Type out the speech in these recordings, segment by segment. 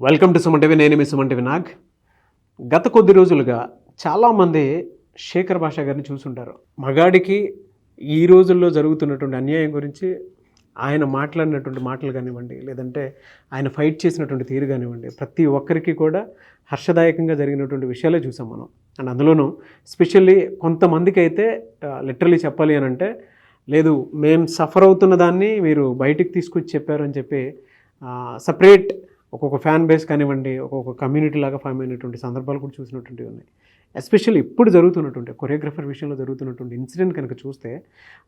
Welcome to Suman TV. నేను మీ Suman TV Nag. గత కొద్ది రోజులుగా చాలామంది శేఖర్ భాషా గారిని చూసుంటారు. మగాడికి ఈ రోజుల్లో జరుగుతున్నటువంటి అన్యాయం గురించి ఆయన మాట్లాడినటువంటి మాటలు కానివ్వండి, లేదంటే ఆయన ఫైట్ చేసినటువంటి తీరు కానివ్వండి, ప్రతి ఒక్కరికి కూడా హర్షదాయకంగా జరిగినటువంటి విషయాలే చూసాం మనం. అండ్ అందులోనూ స్పెషల్లీ కొంతమందికి అయితే లిటరలీ చెప్పాలి అని అంటే, లేదు మేము సఫర్ అవుతున్న దాన్ని మీరు బయటికి తీసుకొచ్చి చెప్పారు అని చెప్పి సపరేట్ ఒక్కొక్క ఫ్యాన్ బేస్ కానివ్వండి, ఒక్కొక్క కమ్యూనిటీ లాగా ఫామ్ అయినటువంటి సందర్భాలు కూడా చూసినటువంటివి ఉన్నాయి. ఎస్పెషల్లీ ఇప్పుడు జరుగుతున్నటువంటి కొరియోగ్రఫర్ విషయంలో జరుగుతున్నటువంటి ఇన్సిడెంట్ కనుక చూస్తే,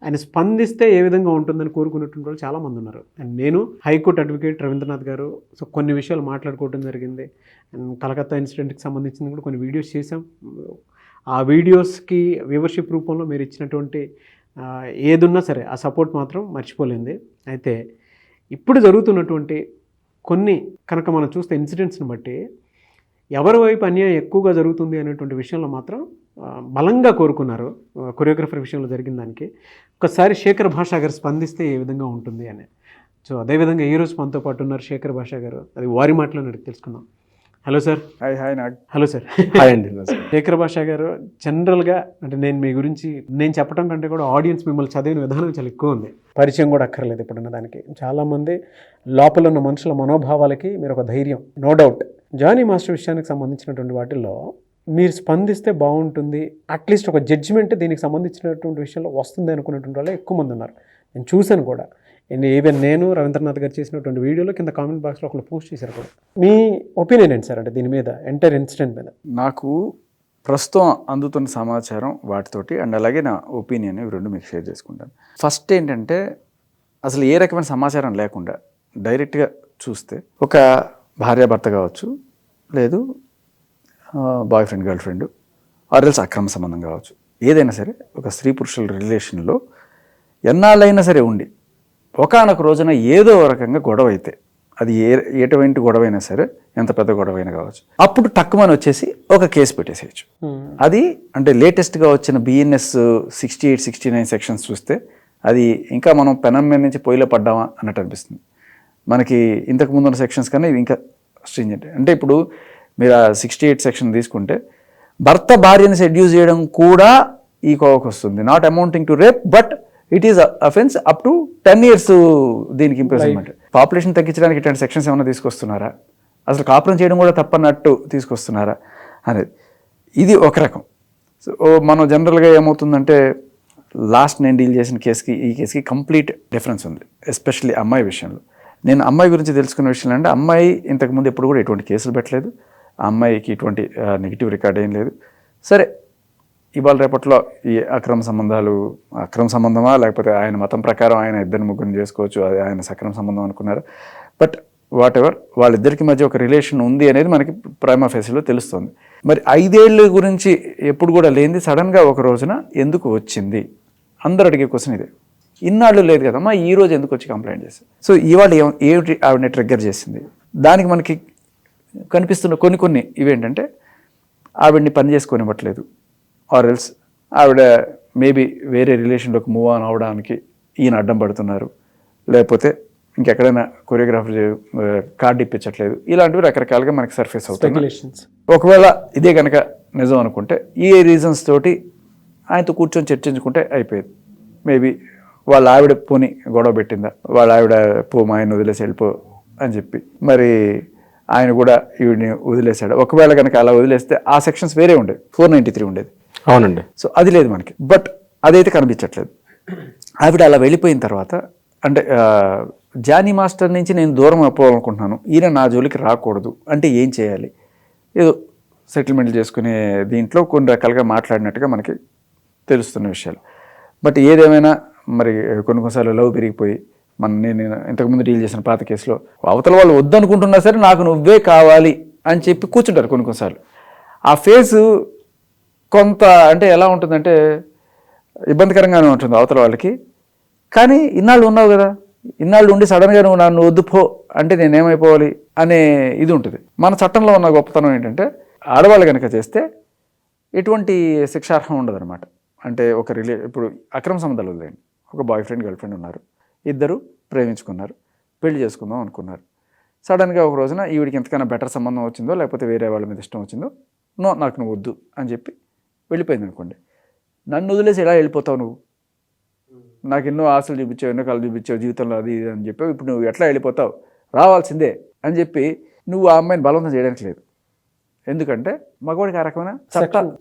ఆయన స్పందిస్తే ఏ విధంగా ఉంటుందని కోరుకున్నటువంటి వాళ్ళు చాలామంది ఉన్నారు. అండ్ నేను హైకోర్టు అడ్వకేట్ రవీంద్రనాథ్ గారు కొన్ని విషయాలు మాట్లాడుకోవడం జరిగింది. అండ్ కలకత్తా ఇన్సిడెంట్కి సంబంధించింది కూడా కొన్ని వీడియోస్ చేశాం. ఆ వీడియోస్కి వ్యూవర్షిప్ రూపంలో మీరు ఇచ్చినటువంటి ఏదున్నా సరే ఆ సపోర్ట్ మాత్రం మర్చిపోలేంది. అయితే ఇప్పుడు జరుగుతున్నటువంటి కొన్ని కనుక మనం చూస్తే ఇన్సిడెంట్స్ని బట్టి ఎవరి వైపు అన్యాయం ఎక్కువగా జరుగుతుంది అనేటువంటి విషయంలో మాత్రం బలంగా కోరుకున్నారు. కొరియోగ్రఫర్ విషయంలో జరిగిన దానికి ఒకసారి శేఖర్ భాషా గారు స్పందిస్తే ఏ విధంగా ఉంటుంది అని. సో అదేవిధంగా ఈరోజు మనతో పాటు ఉన్నారు శేఖర్ భాషా గారు. అది వారి మాటలో అడిగి తెలుసుకుందాం. Hello sir. Hi Nag. Hello sir. Hi అండి. శేఖర్ భాషా గారు జనరల్గా అంటే నేను మీ గురించి నేను చెప్పడం కంటే కూడా ఆడియన్స్ మిమ్మల్ని చదివిన విధానం చాలా ఎక్కువ ఉంది. పరిచయం కూడా అక్కర్లేదు ఇప్పుడున్న దానికి. చాలామంది లోపల ఉన్న మనుషుల మనోభావాలకి మీరు ఒక ధైర్యం, నో డౌట్. జానీ మాస్టర్ విషయానికి సంబంధించినటువంటి వాటిల్లో మీరు స్పందిస్తే బాగుంటుంది, అట్లీస్ట్ ఒక జడ్జిమెంట్ దీనికి సంబంధించినటువంటి విషయంలో వస్తుంది అనుకున్నటువంటి వాళ్ళే ఎక్కువ మంది ఉన్నారు. నేను చూశాను కూడా. ఈవెన్ నేను రవీంద్రనాథ్ గారు చేసినటువంటి వీడియోలో కింద కామెంట్ బాక్స్లో ఒకళ్ళు పోస్ట్ చేశారు కూడా. మీ ఒపీనియన్ ఏంటి సార్ అంటే దీని మీద, ఎంటైర్ ఇన్సిడెంట్ మీద? నాకు ప్రస్తుతం అందుతున్న సమాచారం వాటితోటి అండ్ అలాగే నా ఒపీనియన్ ఇవి రెండు మీకు షేర్ చేసుకుంటాను. ఫస్ట్ ఏంటంటే, అసలు ఏ రకమైన సమాచారం లేకుండా డైరెక్ట్గా చూస్తే ఒక భార్యాభర్త కావచ్చు, లేదు బాయ్ ఫ్రెండ్ గర్ల్ ఫ్రెండ్ ఆర్ఎల్స్ అక్రమ సంబంధం కావచ్చు, ఏదైనా సరే ఒక స్త్రీ పురుషుల రిలేషన్లో ఎన్నాళ్ళైనా సరే ఉండి ఒకానొక రోజున ఏదో రకంగా గొడవ అయితే, అది ఎటువంటి గొడవ అయినా సరే, ఎంత పెద్ద గొడవ అయినా కావచ్చు, అప్పుడు టక్కుమని వచ్చేసి ఒక కేసు పెట్టేసేయచ్చు. అది అంటే లేటెస్ట్గా వచ్చిన BNS 68, 69 సెక్షన్స్ చూస్తే అది ఇంకా మనం పెనం మీద నుంచి పొయ్యిలో పడ్డామా అన్నట్టు అనిపిస్తుంది. మనకి ఇంతకు ముందు ఉన్న సెక్షన్స్ కన్నా ఇది ఇంకా స్ట్రింజెంట్. అంటే ఇప్పుడు మీరు ఆ 68 సెక్షన్ తీసుకుంటే భర్త భార్యని సెడ్యూస్ చేయడం కూడా ఈ కోవకు వస్తుంది. Not amounting to rape, but it is offence up to 10 years దీనికి ఇంప్రిజన్మెంట్. పాపులేషన్ తగ్గించడానికి ఇట్లాంటి సెక్షన్స్ ఏమైనా తీసుకొస్తున్నారా? అసలు కాపురం చేయడం కూడా తప్పన్నట్టు తీసుకొస్తున్నారా అనేది ఇది ఒక రకం. సో మనం జనరల్గా ఏమవుతుందంటే, లాస్ట్ నేను డీల్ చేసిన కేసుకి ఈ కేసుకి కంప్లీట్ డిఫరెన్స్ ఉంది, ఎస్పెషల్లీ అమ్మాయి విషయంలో. నేను అమ్మాయి గురించి తెలుసుకున్న విషయం అంటే, అమ్మాయి ఇంతకుముందు ఎప్పుడు కూడా ఎటువంటి కేసులు పెట్టలేదు, ఆ అమ్మాయికి ఇటువంటి నెగిటివ్ రికార్డ్ ఏం లేదు. సరే, ఇవాళ రేపట్లో ఈ అక్రమ సంబంధమా లేకపోతే ఆయన మతం ప్రకారం ఆయన ఇద్దరు ముగ్గురిని చేసుకోవచ్చు, అది ఆయన సక్రమ సంబంధం అనుకున్నారు. బట్ వాట్ ఎవర్, వాళ్ళిద్దరికి మధ్య ఒక రిలేషన్ ఉంది అనేది మనకి ప్రైమా ఫేస్లో తెలుస్తుంది. మరి 5 ఏళ్ళ గురించి ఎప్పుడు కూడా లేనిది సడన్గా ఒక రోజున ఎందుకు వచ్చింది? అందరు అడిగే క్వశ్చన్ ఇదే. ఇన్నాళ్ళు లేదు కదమ్మా, ఈ రోజు ఎందుకు వచ్చి కంప్లైంట్ చేశారు? సో ఇవాళ ఏమిటి ఆవిడని ట్రిగ్గర్ చేసింది? దానికి మనకి కనిపిస్తున్న కొన్ని ఇవేంటంటే, ఆవిడని పని చేసుకొనివ్వట్లేదు, ఆర్ఎల్స్ ఆవిడ మేబీ వేరే రిలేషన్లోకి మూవ్ ఆన్ అవడానికి ఈయన అడ్డం పడుతున్నారు, లేకపోతే ఇంకెక్కడైనా కొరియోగ్రాఫర్ కార్డు ఇప్పించట్లేదు, ఇలాంటివి రకరకాలుగా మనకి సర్ఫేస్ అవుతాయి. ఒకవేళ ఇదే కనుక నిజం అనుకుంటే ఈ రీజన్స్ తోటి ఆయనతో కూర్చొని చర్చించుకుంటే అయిపోయేది. మేబీ వాళ్ళ ఆవిడ పోని గొడవ పెట్టిందా, వాళ్ళ ఆవిడ మా ఆయన వదిలేసి వెళ్ళిపో అని చెప్పి మరి ఆయన కూడా ఈవిడిని వదిలేశాడు. ఒకవేళ కనుక అలా వదిలేస్తే ఆ సెక్షన్స్ వేరే ఉండేది, 493 ఉండేది. అవునండి. సో అది లేదు మనకి. బట్ అదైతే కనిపించట్లేదు. ఆవిడ అలా వెళ్ళిపోయిన తర్వాత అంటే జానీ మాస్టర్ నుంచి నేను దూరం అయిపోవాలనుకుంటున్నాను, ఈయన నా జోలికి రాకూడదు అంటే ఏం చేయాలి? ఏదో సెటిల్మెంట్లు చేసుకునే దీంట్లో కొన్ని రకాలుగా మాట్లాడినట్టుగా మనకి తెలుస్తున్న విషయాలు. బట్ ఏదేమైనా మరి కొన్నిసార్లు లవ్ పెరిగిపోయి నేను ఇంతకుముందు డీల్ చేసిన పాత కేసులో అవతల వాళ్ళు వద్దనుకుంటున్నా సరే నాకు నువ్వే కావాలి అని చెప్పి కూర్చుంటారు కొన్నిసార్లు. ఆ ఫేసు కొంత అంటే ఎలా ఉంటుందంటే ఇబ్బందికరంగానే ఉంటుంది అవతల వాళ్ళకి. కానీ ఇన్నాళ్ళు ఉన్నావు కదా, ఇన్నాళ్ళు ఉండి సడన్గా నువ్వు నన్ను వద్దుపో అంటే నేనేమైపోవాలి అనే ఇది ఉంటుంది. మన చట్టంలో ఉన్న గొప్పతనం ఏంటంటే, ఆడవాళ్ళు కనుక చేస్తే ఎటువంటి శిక్షార్హం ఉండదన్నమాట. అంటే ఇప్పుడు అక్రమ సంబంధాలు వదిలేండి, ఒక బాయ్ ఫ్రెండ్ గర్ల్ ఫ్రెండ్ ఉన్నారు, ఇద్దరు ప్రేమించుకున్నారు, పెళ్లి చేసుకుందాం అనుకున్నారు. సడన్గా ఒక రోజున ఈవిడికి ఎంతకైనా బెటర్ సంబంధం వచ్చిందో లేకపోతే వేరే వాళ్ళ మీద ఇష్టం వచ్చిందో, నో నాకు నువ్వు వద్దు అని చెప్పి వెళ్ళిపోయింది అనుకోండి. నన్ను వదిలేసి ఎలా వెళ్ళిపోతావు నువ్వు? నాకు ఎన్నో ఆశలు చూపించావు, ఎన్నో కళ్ళు చూపించావు జీవితంలో, అది ఇది అని చెప్పావు, ఇప్పుడు నువ్వు ఎట్లా వెళ్ళిపోతావు, రావాల్సిందే అని చెప్పి నువ్వు ఆ అమ్మాయిని బలవంతం చేయడానికి లేదు. ఎందుకంటే మగవాడికి ఆ రకమైన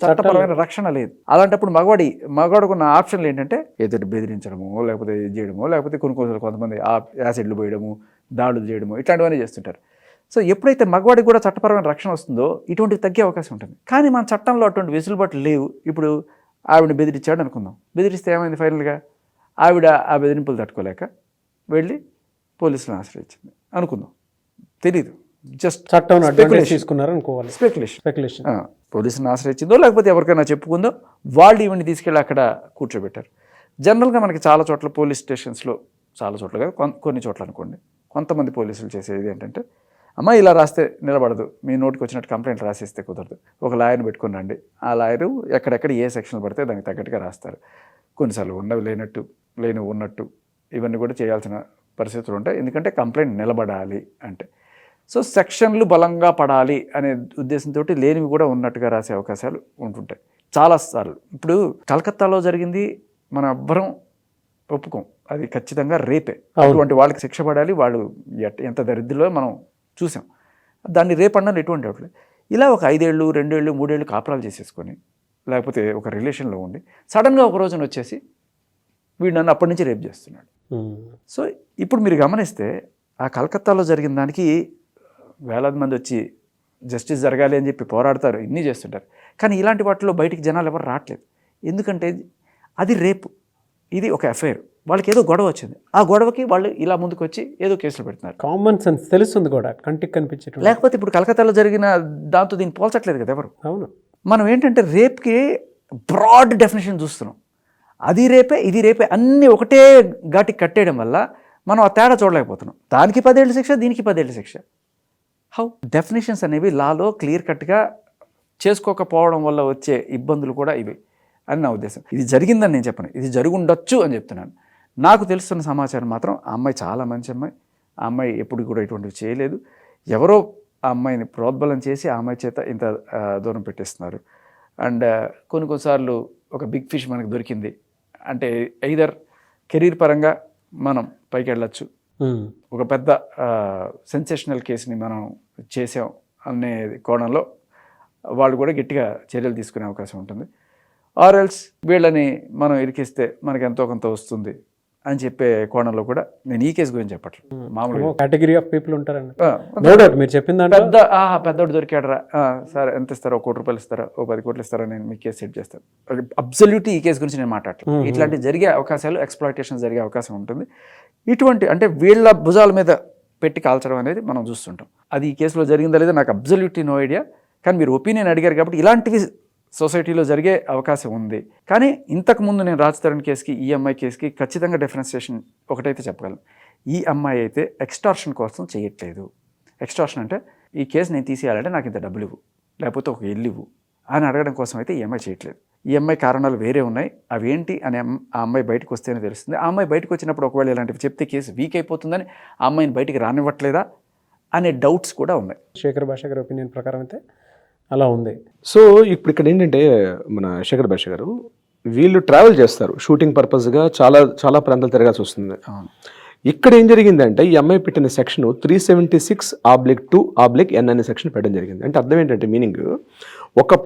చట్టపరమైన రక్షణ లేదు. అలాంటప్పుడు మగవాడికి ఉన్న ఆప్షన్లు ఏంటంటే ఏదో బెదిరించడము, లేకపోతే ఇది చేయడము, లేకపోతే కొంతమంది యాసిడ్లు పోయడము, దాడులు చేయడము, ఇట్లాంటివన్నీ చేస్తుంటారు. సో ఎప్పుడైతే మగవాడికి కూడా చట్టపరమైన రక్షణ వస్తుందో ఇటువంటివి తగ్గే అవకాశం ఉంటుంది. కానీ మన చట్టంలో అటువంటి వెసులుబాట్లు లేవు. ఇప్పుడు ఆవిడ బెదిరించాడు అనుకుందాం, బెదిరిస్తే ఏమైంది ఫైనల్గా? ఆవిడ ఆ బెదిరింపులు తట్టుకోలేక వెళ్ళి పోలీసులను ఆశ్రయించింది అనుకుందాం, తెలీదు, జస్ట్ చట్టం తీసుకున్నారు అనుకోవాలి, స్పెక్యులేషన్. పోలీసులను ఆశ్రయించిందో లేకపోతే ఎవరికైనా చెప్పుకుందో, వాళ్ళు ఈవెంట్ తీసుకెళ్ళి అక్కడ కూర్చోబెట్టారు. జనరల్గా మనకి చాలా చోట్ల పోలీస్ స్టేషన్స్లో, చాలా చోట్ల కాదు కొన్ని చోట్ల అనుకోండి, కొంతమంది పోలీసులు చేసేది ఏంటంటే, అమ్మ ఇలా రాస్తే నిలబడదు, మీ నోటికి వచ్చినట్టు కంప్లైంట్ రాసేస్తే కుదరదు, ఒక లాయర్ని పెట్టుకుని రండి, ఆ లాయరు ఎక్కడెక్కడ ఏ సెక్షన్లు పడితే దానికి తగ్గట్టుగా రాస్తారు. కొన్నిసార్లు ఉన్నవి లేనివి ఉన్నట్టు ఇవన్నీ కూడా చేయాల్సిన పరిస్థితులు ఉంటాయి, ఎందుకంటే కంప్లైంట్ నిలబడాలి అంటే. సో సెక్షన్లు బలంగా పడాలి అనే ఉద్దేశంతో లేనివి కూడా ఉన్నట్టుగా రాసే అవకాశాలు ఉంటుంటాయి చాలాసార్లు. ఇప్పుడు కలకత్తాలో జరిగింది మనం ఎవ్వరం ఒప్పుకోం, అది ఖచ్చితంగా రేపే. అటువంటి వాళ్ళకి శిక్ష పడాలి, వాళ్ళు ఎంత దరిద్రలో మనం చూసాం. దాన్ని రేపన్నాను ఎటువంటి అవట్లేదు. ఇలా ఒక 5 ఏళ్ళు 2 ఏళ్ళు 3 ఏళ్ళు కాపురాలు చేసేసుకొని, లేకపోతే ఒక రిలేషన్లో ఉండి సడన్గా ఒక రోజున వచ్చేసి వీడు నన్ను అప్పటి నుంచి రేప్ చేస్తున్నాడు. సో ఇప్పుడు మీరు గమనిస్తే ఆ కలకత్తాలో జరిగిన దానికి వేలాది మంది వచ్చి జస్టిస్ జరగాలి అని చెప్పి పోరాడతారు, ఇన్ని చేస్తుంటారు. కానీ ఇలాంటి వాటిలో బయటికి జనాలు ఎవరు రావట్లేదు. ఎందుకంటే అది రేపు, ఇది ఒక ఎఫ్ఐఆర్, వాళ్ళకి ఏదో గొడవ వచ్చింది, ఆ గొడవకి వాళ్ళు ఇలా ముందుకు వచ్చి ఏదో కేసులు పెడుతున్నారు. కామన్ సెన్స్ తెలుస్తుంది కూడా, కంటికి కనిపించే. లేకపోతే ఇప్పుడు కలకత్తాలో జరిగిన దాంతో దీన్ని పోల్చట్లేదు కదా ఎవరు. అవును, మనం ఏంటంటే రేప్కి బ్రాడ్ డెఫినేషన్ చూస్తున్నాం. అది రేపే, ఇది రేపే, అన్నీ ఒకటే ఘాటికి కట్టేయడం వల్ల మనం ఆ తేడా చూడలేకపోతున్నాం. దానికి 10 ఏళ్ళ శిక్ష, దీనికి 10 ఏళ్ళ శిక్ష. హౌ? డెఫినేషన్స్ అనేవి లాలో క్లియర్ కట్గా చేసుకోకపోవడం వల్ల వచ్చే ఇబ్బందులు కూడా ఇవి అని నా ఉద్దేశం. ఇది జరిగిందని నేను చెప్పను, ఇది జరుగుండొచ్చు అని చెప్తున్నాను. నాకు తెలుస్తున్న సమాచారం మాత్రం ఆ అమ్మాయి చాలా మంచి అమ్మాయి, ఆ అమ్మాయి ఎప్పుడు కూడా ఇటువంటివి చేయలేదు. ఎవరో ఆ అమ్మాయిని ప్రోద్బలం చేసి ఆ అమ్మాయి చేత ఇంత దూరం పెట్టేస్తున్నారు. అండ్ కొన్నిసార్లు ఒక బిగ్ ఫిష్ మనకు దొరికింది అంటే ఐదర్ కెరీర్ పరంగా మనం పైకి వెళ్ళచ్చు, ఒక పెద్ద సెన్సేషనల్ కేసుని మనం చేసాం అనే కోణంలో వాళ్ళు కూడా గట్టిగా చర్యలు తీసుకునే అవకాశం ఉంటుంది. ఆర్ ఎల్స్ వీళ్ళని మనం ఇరికిస్తే మనకి ఎంతో కొంత వస్తుంది అని చెప్పే కోణంలో కూడా నేను ఈ కేసు గురించి చెప్పట్లేదు. మామూలుగా కేటగిరీ ఆఫ్ పీపుల్ ఉంటారండి. మీరు చెప్పింది పెద్దోడు దొరికాడరా, సార్ ఎంత ఇస్తారో, 1 కోటి రూపాయలు ఇస్తారా, 10 కోట్లు ఇస్తారా, నేను మీ కేసు సెట్ చేస్తాను. అబ్సల్యూట్లీ ఈ కేసు గురించి నేను మాట్లాడలేదు. ఇట్లాంటి జరిగే అవకాశాలు, ఎక్స్‌ప్లాయిటేషన్ జరిగే అవకాశం ఉంటుంది. ఇటువంటి అంటే వీళ్ళ భుజాల మీద పెట్టి కాల్చడం అనేది మనం చూస్తుంటాం. అది ఈ కేసులో జరిగిందా లేదా నాకు అబ్సల్యూట్లీ నో ఐడియా. కానీ మీరు ఒపీనియన్ అడిగారు కాబట్టి ఇలాంటివి సొసైటీలో జరిగే అవకాశం ఉంది. కానీ ఇంతకుముందు నేను రాజ్ తరుణ్ కేసుకి, ఈ అమ్మాయి కేసుకి ఖచ్చితంగా డిఫరెన్సియేషన్ ఒకటైతే చెప్పగలను. ఈ అమ్మాయి అయితే ఎక్స్టార్షన్ కోసం చేయట్లేదు. ఎక్స్టార్షన్ అంటే ఈ కేసు నేను తీసేయాలంటే నాకు ఇంత డబ్బులు ఇవ్వు, లేకపోతే ఒక ఇల్లు ఇవ్వు అని అడగడం కోసం అయితే ఈ అమ్మాయి చేయట్లేదు. ఈ అమ్మాయి కారణాలు వేరే ఉన్నాయి, అవేంటి అని ఆ అమ్మాయి బయటకు వస్తేనే తెలుస్తుంది. ఆ అమ్మాయి బయటకు వచ్చినప్పుడు ఒకవేళ ఇలాంటివి చెప్తే కేసు వీక్ అయిపోతుందని ఆ అమ్మాయిని బయటికి రానివ్వట్లేదా అనే డౌట్స్ కూడా ఉన్నాయి. శేఖర్ భాష గారి ఒపీనియన్ ప్రకారం అయితే అలా ఉంది. సో ఇప్పుడు ఇక్కడ ఏంటంటే మన శేఖర్ భాష గారు వీళ్ళు ట్రావెల్ చేస్తారు షూటింగ్ పర్పస్గా, చాలా చాలా ప్రాంతాలు తిరగాల్సి వస్తుంది. ఇక్కడ ఏం జరిగిందంటే ఈ అమ్మాయి పెట్టిన సెక్షన్ 376/2/N అనే సెక్షన్ పెట్టడం జరిగింది. అంటే అర్థం ఏంటంటే మీనింగ్, ఒకే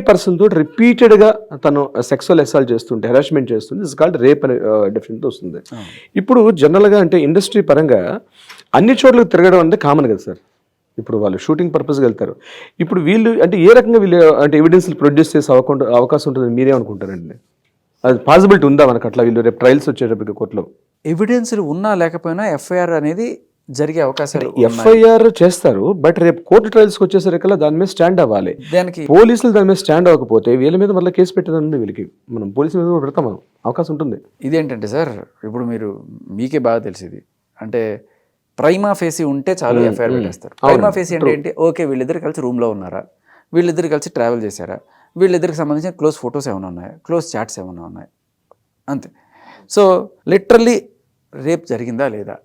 పర్సన్ తోటి రిపీటెడ్గా తను సెక్సువల్ అసాల్ట్ చేస్తుంటే, హెరాస్మెంట్ చేస్తుంటే ఇట్స్ కాల్డ్ రేప్ అనే డెఫినేషన్ వస్తుంది. ఇప్పుడు జనరల్గా అంటే ఇండస్ట్రీ పరంగా అన్ని చోట్లకు తిరగడం అంటే కామన్ కదా సార్. ఇప్పుడు వాళ్ళు షూటింగ్ పర్పస్గా వెళ్తారు. ఇప్పుడు వీళ్ళు అంటే ఏ రకంగా వీళ్ళు అంటే ఎవిడెన్స్లు ప్రొడ్యూస్ చేసే అవకాశం ఉంటుందని మీరే అనుకుంటారండి? అది పాసిబిలిటీ ఉందా మనకు అట్లా? వీళ్ళు రేపు ట్రయల్స్ వచ్చేటప్పటికి కోర్టులో ఎవిడెన్స్లు ఉన్నా లేకపోయినా ఎఫ్ఐఆర్ అనేది జరిగే అవకాశాలు, ఎఫ్ఐఆర్ చేస్తారు, బట్ రేపు కోర్టు ట్రయల్స్కి వచ్చేసరికల్లా దాని మీద స్టాండ్ అవ్వాలి. దానికి పోలీసులు దాని మీద స్టాండ్ అవ్వకపోతే వీళ్ళ మీద మళ్ళీ కేసు పెట్టేదాన్ని వీళ్ళకి మనం పోలీసుల మీద పెడతాం, మనం అవకాశం ఉంటుంది. ఇదేంటంటే సార్, ఇప్పుడు మీకే బాగా తెలిసింది అంటే ప్రైమా ఫేసి ఉంటే చాలు ఎఫ్ఐఆర్ పెట్టేస్తారు. ప్రైమా ఫేసి అంటే ఏంటి? ఓకే, వీళ్ళిద్దరు కలిసి రూమ్లో ఉన్నారా, వీళ్ళిద్దరు కలిసి ట్రావెల్ చేశారా, వీళ్ళిద్దరికి సంబంధించిన క్లోజ్ ఫొటోస్ ఏమైనా ఉన్నాయా, క్లోజ్ చాట్స్ ఏమైనా ఉన్నాయి, అంతే. సో లిటరల్లీ రేప్ జరిగిందా లేదా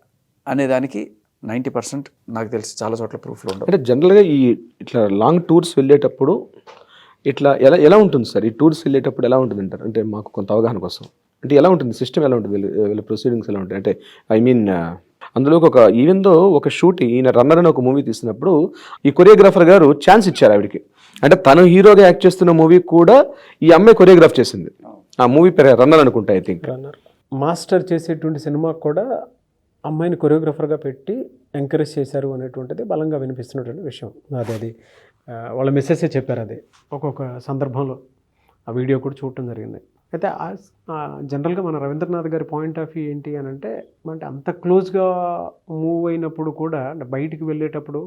అనేదానికి 90% నాకు తెలిసి చాలా చోట్ల ప్రూఫ్లు ఉండవు. అంటే జనరల్గా ఈ ఇట్లా లాంగ్ టూర్స్ వెళ్ళేటప్పుడు ఇట్లా ఎలా ఉంటుంది సార్? ఈ టూర్స్ వెళ్ళేటప్పుడు ఎలా ఉంటుంది అంటారు? అంటే మాకు కొంత అవగాహన కోసం అంటే ఎలా ఉంటుంది సిస్టమ్, ఎలా ఉంటుంది వీళ్ళ ప్రొసీడింగ్స్ ఎలా ఉంటాయి? అంటే ఐ మీన్ అందులో ఒక ఈవెన్ దో ఒక షూట్ ఈయన రన్నర్ అని ఒక మూవీ తీసినప్పుడు ఈ కొరియోగ్రాఫర్ గారు ఛాన్స్ ఇచ్చారు ఆవిడకి. అంటే తను హీరోగా యాక్ట్ చేస్తున్న మూవీ కూడా ఈ అమ్మాయి కొరియోగ్రాఫ్ చేసింది. ఆ మూవీ పేరు రన్నర్ అనుకుంటా, ఐ థింక్. మాస్టర్ చేసేటువంటి సినిమాకు కూడా అమ్మాయిని కొరియోగ్రాఫర్గా పెట్టి ఎంకరేజ్ చేశారు అనేటువంటిది బలంగా వినిపిస్తున్నటువంటి విషయం. అది వాళ్ళ మిస్సెస్సే చెప్పారు. అది ఒక్కొక్క సందర్భంలో ఆ వీడియో కూడా చూడటం జరిగింది. అయితే జనరల్గా మన రవీంద్రనాథ్ గారి పాయింట్ ఆఫ్ వ్యూ ఏంటి అని అంటే అంత క్లోజ్గా మూవ్ అయినప్పుడు కూడా అంటే బయటికి వెళ్ళేటప్పుడు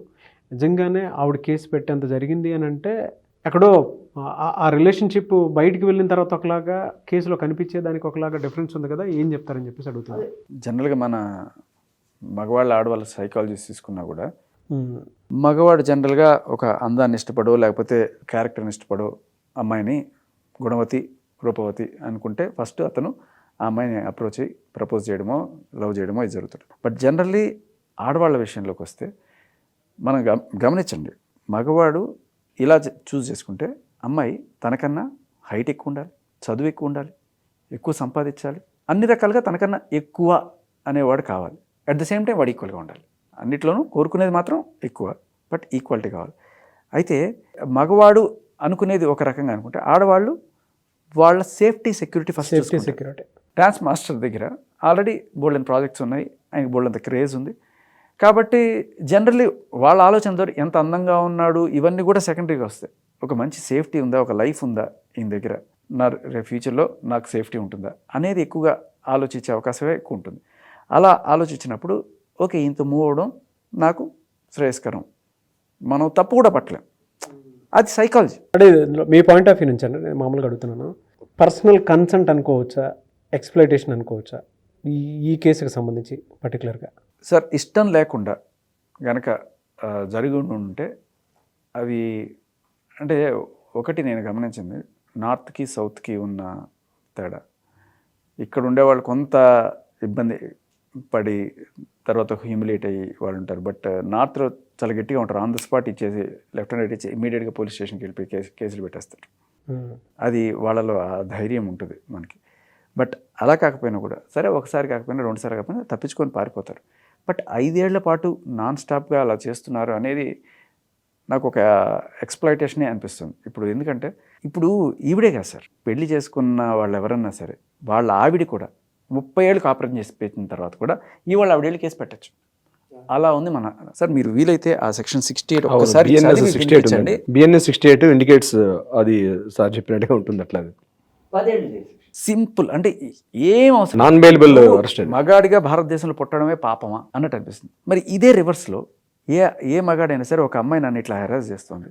నిజంగానే ఆవిడ కేసు పెట్టేంత జరిగింది అని అంటే ఎక్కడో ఆ రిలేషన్షిప్ బయటికి వెళ్ళిన తర్వాత ఒకలాగా కేసులో కనిపించేదానికి ఒకలాగా డిఫరెన్స్ ఉంది కదా, ఏం చెప్తారని చెప్పేసి అడుగుతుంది. జనరల్గా మన మగవాళ్ళ ఆడవాళ్ళ సైకాలజీ తీసుకున్నా కూడా మగవాడు జనరల్గా ఒక అందాన్ని ఇష్టపడో లేకపోతే క్యారెక్టర్ని ఇష్టపడో అమ్మాయిని గుణవతి రూపవతి అనుకుంటే ఫస్ట్ అతను ఆ అమ్మాయిని అప్రోచ్ అయ్యి ప్రపోజ్ చేయడమో లవ్ చేయడమో ఇది జరుగుతుంది. బట్ జనరల్లీ ఆడవాళ్ళ విషయంలోకి వస్తే మనం గమనించండి, మగవాడు ఇలా చూస్ చేసుకుంటే అమ్మాయి తనకన్నా హైట్ ఎక్కువ ఉండాలి, చదువు ఎక్కువ ఉండాలి, ఎక్కువ సంపాదించాలి, అన్ని రకాలుగా తనకన్నా ఎక్కువ అనేవాడు కావాలి. అట్ ద సేమ్ టైం వాడు ఈక్వల్గా ఉండాలి. అన్నిట్లోనూ కోరుకునేది మాత్రం ఎక్కువ, బట్ ఈక్వాలిటీ కావాలి. అయితే మగవాడు అనుకునేది ఒక రకంగా అనుకుంటే ఆడవాళ్ళు వాళ్ళ safety security first. Security dance master దగ్గర ఆల్రెడీ బోల్డెన్ ప్రాజెక్ట్స్ ఉన్నాయి, ఆయనకి బోల్డెంత క్రేజ్ ఉంది. కాబట్టి జనరల్లీ వాళ్ళ ఆలోచనతో ఎంత అందంగా ఉన్నాడు ఇవన్నీ కూడా సెకండరీగా వస్తాయి. ఒక మంచి సేఫ్టీ ఉందా, ఒక లైఫ్ ఉందా ఈయన దగ్గర, నా రేపు ఫ్యూచర్లో నాకు సేఫ్టీ ఉంటుందా అనేది ఎక్కువగా ఆలోచించే అవకాశమే ఎక్కువ ఉంటుంది. అలా ఆలోచించినప్పుడు ఓకే ఇంత మూవ్ అవడం నాకు శ్రేయస్కరం, మనం తప్పు కూడా పట్టలేం. అది సైకాలజీ. అంటే మీ పాయింట్ ఆఫ్ వ్యూ నుంచి అండి నేను మామూలుగా అడుగుతున్నాను, పర్సనల్ కన్సెంట్ అనుకోవచ్చా, ఎక్స్‌ప్లాయిటేషన్ అనుకోవచ్చా ఈ కేసుకి సంబంధించి పర్టికులర్గా? సార్ ఇష్టం లేకుండా గనక జరిగి ఉంటే అవి అంటే ఒకటి నేను గమనించింది, నార్త్కి సౌత్కి ఉన్న తేడా. ఇక్కడ ఉండేవాళ్ళు కొంత ఇబ్బంది పడి తర్వాత హ్యూమిలేట్ అయ్యి వాళ్ళు ఉంటారు. బట్ నార్త్లో చాలా గట్టిగా ఉంటారు. ఆన్ ద స్పాట్ ఇచ్చేసి లెఫ్ట్ అండ్ రైట్ ఇచ్చి ఇమీడియట్గా పోలీస్ స్టేషన్కి వెళ్ళిపోయి కేసులు పెట్టేస్తారు. అది వాళ్ళలో ఆ ధైర్యం ఉంటుంది మనకి. బట్ అలా కాకపోయినా కూడా సరే ఒకసారి కాకపోయినా రెండుసార్లు కాకపోయినా తప్పించుకొని పారిపోతారు. బట్ 5 ఏళ్ల పాటు నాన్ స్టాప్గా అలా చేస్తున్నారు అనేది నాకు ఒక ఎక్స్‌ప్లాయిటేషనే అనిపిస్తుంది. ఇప్పుడు ఎందుకంటే ఇప్పుడు ఈవిడే కాదు సార్, పెళ్లి చేసుకున్న వాళ్ళు ఎవరన్నా సరే వాళ్ళ ఆవిడ కూడా 30 ఏళ్ళు కాపురం చేసి పెట్టిన తర్వాత కూడా ఇవాళ ఆవిడేళ్ళు కేసు పెట్టచ్చు. అలా ఉంది మన సార్. మీరు వీలైతే ఆ సెక్షన్ 68 ఒకసారి BNS 68 ఇండికేట్స్ అది సార్ చెప్పినట్టుగా ఉంటుంది. అట్లా సింపుల్ అంటే ఏం అవసరం, నాన్ బెయిలబుల్ అరెస్ట్. మగాడిగా భారతదేశంలో పుట్టడమే పాపమా అన్నట్టు అనిపిస్తుంది. మరి ఇదే రివర్స్లో ఏ మగాడైనా సరే ఒక అమ్మాయి నన్ను ఇట్లా హెరాస్ చేస్తుంది,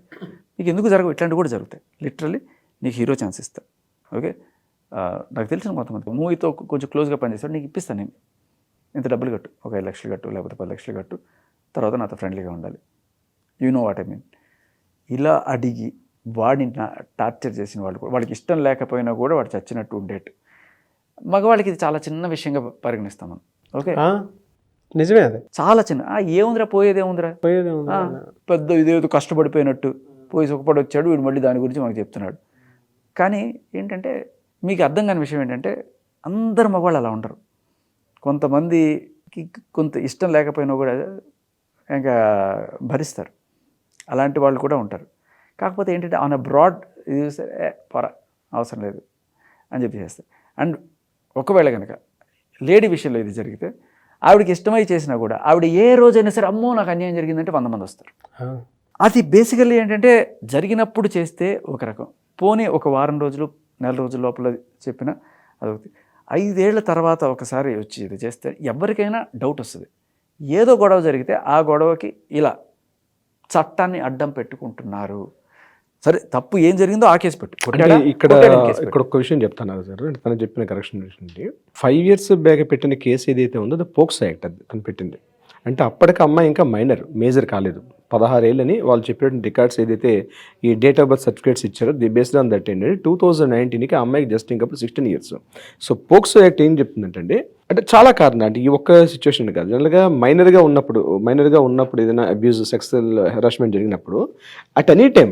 నీకు ఎందుకు జరగవు? ఇట్లాంటివి కూడా జరుగుతాయి. లిటరల్లీ నీకు హీరో ఛాన్స్ ఇస్తా, ఓకే నాకు తెలిసిన కొంతమంది మూవీతో కొంచెం క్లోజ్గా పనిచేస్తాడు, నీకు ఇప్పిస్తాను నేను, ఇంత డబ్బులు కట్టు, ఒక 5 లక్షలు కట్టు లేకపోతే 10 లక్షలు కట్టు, తర్వాత నాతో ఫ్రెండ్లీగా ఉండాలి, you know what I mean. ఇలా అడిగి వాడిని టార్చర్ చేసిన వాళ్ళు కూడా, వాడికి ఇష్టం లేకపోయినా కూడా వాడు చచ్చినట్టు ఉండేట్టు. మగవాళ్ళకి ఇది చాలా చిన్న విషయంగా పరిగణిస్తాం మనం. ఓకే నిజమే, అది చాలా చిన్న, ఏముందిరా పోయేదేముందిరా, పెద్ద ఇదేదో కష్టపడిపోయినట్టు పోయి సుఖపడి వచ్చాడు వీడు, మళ్ళీ దాని గురించి మనకు చెప్తున్నాడు. కానీ ఏంటంటే మీకు అర్థం కాని విషయం ఏంటంటే అందరు మగవాళ్ళు అలా ఉండరు. కొంతమందికి కొంత ఇష్టం లేకపోయినా కూడా ఇంకా భరిస్తారు, అలాంటి వాళ్ళు కూడా ఉంటారు. కాకపోతే ఏంటంటే ఆన్ అ బ్రాడ్ ఇది చూస్తే అవసరం లేదు అని చెప్పి చేస్తారు. అండ్ ఒకవేళ కనుక లేడీ విషయంలో ఇది జరిగితే ఆవిడకి ఇష్టమై చేసినా కూడా ఆవిడ ఏ రోజైనా సరే అమ్మో నాకు అన్యాయం జరిగిందంటే 100 మంది వస్తారు. అది బేసికల్లీ ఏంటంటే జరిగినప్పుడు చేస్తే ఒక రకం, పోనీ ఒక వారం రోజులు నెల రోజుల లోపల చెప్పిన అదొకటి. 5 ఏళ్ల తర్వాత ఒకసారి వచ్చి ఇది చేస్తే ఎవరికైనా డౌట్ వస్తుంది. ఏదో గొడవ జరిగితే ఆ గొడవకి ఇలా చట్టాన్ని అడ్డం పెట్టుకుంటున్నారు. సరే తప్పు ఏం జరిగిందో ఆ కేసు పెట్టు. ఇక్కడ ఒక విషయం చెప్తాను సార్, తను చెప్పిన కరెక్షన్ విషయం. 5 years బ్యాక్ పెట్టిన కేసు ఏదైతే ఉందో అది పోక్సో యాక్ట్, అది తను పెట్టింది. అంటే అప్పటికి అమ్మాయి ఇంకా మేజర్ కాలేదు. 16 ఏళ్ళని వాళ్ళు చెప్పిన రికార్డ్స్ ఏదైతే ఈ డేట్ ఆఫ్ బర్త్ సర్టిఫికేట్స్ ఇచ్చారో ది బేస్డ్ ఆన్ దట్ ఏంటంటే 2019కి ఆ అమ్మాయికి జస్ట్ ఇంకా 16 years. సో పోక్సో యాక్ట్ ఏం చెప్తుందంటే అంటే చాలా కారణం అంటే ఈ ఒక్క సిచ్యువేషన్ కాదు, జనరల్గా మైనర్గా ఉన్నప్పుడు ఏదైనా అబ్యూజ్ సెక్సువల్ హెరాస్మెంట్ జరిగినప్పుడు అట్ ఎనీ టైం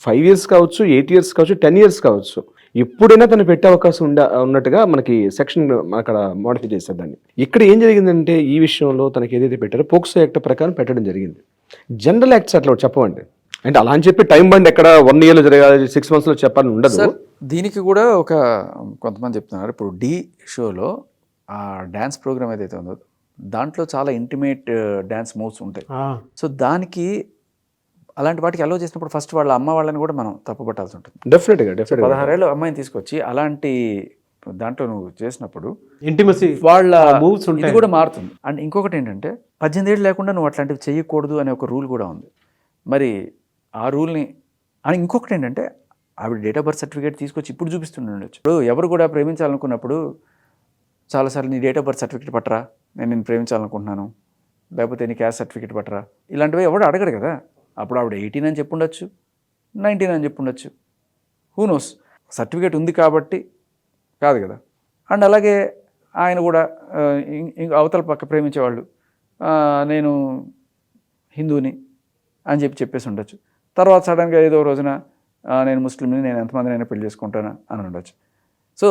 5 years కావచ్చు, 8 years కావచ్చు, 10 years కావచ్చు, ఎప్పుడైనా తను పెట్టే అవకాశం ఉన్నట్టుగా మనకి సెక్షన్ అక్కడ మోడిఫై చేశారు దాన్ని. ఇక్కడ ఏం జరిగిందంటే ఈ విషయంలో తనకి ఏదైతే పెట్టారో పోక్సో యాక్ట్ ప్రకారం పెట్టడం జరిగింది. జనరల్ యాక్ట్స్ అట్లా చెప్పవండి, అంటే అలా అని చెప్పి టైం బండ్ ఎక్కడ 1 yearలో జరగాలి 6 monthsలో చెప్పాలని ఉండదు. దీనికి కూడా కొంతమంది చెప్తున్నారు, ఇప్పుడు డి షోలో ఆ డ్యాన్స్ ప్రోగ్రామ్ ఏదైతే ఉందో దాంట్లో చాలా ఇంటిమేట్ డ్యాన్స్ మూవ్స్ ఉంటాయి. సో దానికి అలాంటి వాటికి అలో చేసినప్పుడు ఫస్ట్ వాళ్ళ అమ్మ వాళ్ళని కూడా మనం తప్పుపట్టాల్సి ఉంటుంది. డెఫినెట్గా 16 ఏళ్ళ అమ్మాయిని తీసుకొచ్చి అలాంటి దాంట్లో నువ్వు చేసినప్పుడు ఇంటిమసీ వాళ్ళ మూవ్స్ ఇది కూడా మారుతుంది. అండ్ ఇంకొకటి ఏంటంటే 18 ఏళ్ళు లేకుండా నువ్వు అట్లాంటివి చేయకూడదు అనే ఒక రూల్ కూడా ఉంది. మరి ఆ రూల్ని అని ఇంకొకటి ఏంటంటే ఆవిడ డేట్ ఆఫ్ బర్త్ సర్టిఫికేట్ తీసుకొచ్చి ఇప్పుడు చూపిస్తుండొచ్చు. ఇప్పుడు ఎవరు కూడా ప్రేమించాలనుకున్నప్పుడు చాలాసార్లు నీ డేట్ ఆఫ్ బర్త్ సర్టిఫికేట్ పట్టరా, నేను నేను ప్రేమించాలనుకుంటున్నాను, లేకపోతే నీ క్యాస్ట్ సర్టిఫికేట్ పట్టరా, ఇలాంటివి ఎవడు అడగడు కదా. అప్పుడు ఆవిడ 18 అని చెప్పుండొచ్చు, 19 అని చెప్పుండొచ్చు, హూ నోస్. సర్టిఫికేట్ ఉంది కాబట్టి కాదు కదా. అండ్ అలాగే ఆయన కూడా అవతల పక్క ప్రేమించేవాళ్ళు నేను హిందూని అని చెప్పేసి ఉండొచ్చు. తర్వాత సడన్గా ఏదో రోజున నేను ముస్లింని, నేను ఎంతమందినైనా పెళ్లి చేసుకుంటాను అని ఉండొచ్చు. సో